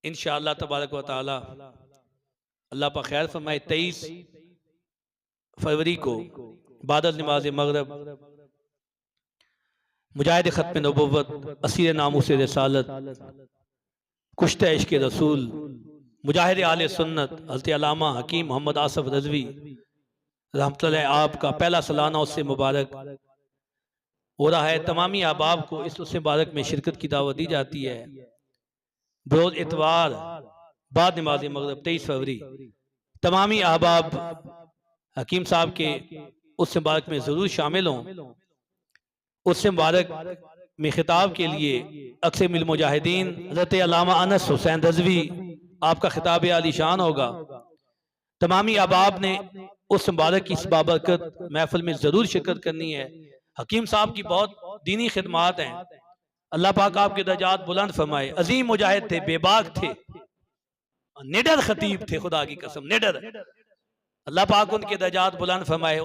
इंशाअल्लाह तबारक व तआला अल्लाह पाक खैर फरमाए। 23 फरवरी को बादल नमाज मगरब मुजाहिद ख़त्म नबुव्वत असीर नामूस रिसालत कुश्ते इश्क़ रसूल मुजाहिद आले सुन्नत हज़रत अल्लामा हकीम मोहम्मद आसफ रज़वी रहमतुल्लाह आपका पहला सालाना उससे मुबारक हो रहा है। तमामी अहबाब को इस उससे मुबारक में शिरकत की दावत दी जाती है। बरोज़ इतवार बाद नमाज मगरब 23 फरवरी तमामी अहबाब हकीम साहब के उस मुबारक में ज़रूर शामिल हों। उस मुबारक में खिताब के लिए अक्सर मिल मुजाहिदीन हज़रत अल्लामा अनस हुसैन रज़वी आपका खिताब आलीशान होगा। तमामी अहबाब ने उस मुबारक की इस बाबरकत महफिल में ज़रूर शिरकत करनी है। हकीम साहब की बहुत दीनी खिदमात हैं। अल्लाह पाक आपके दर्जात बुलंद फरमाए। अजीम मुजाहिद थे, बेबाक थे, निडर खतीब थे, खुदा की कसम निडर। अल्लाह पाक उनके दर्जात बुलंद फरमाए।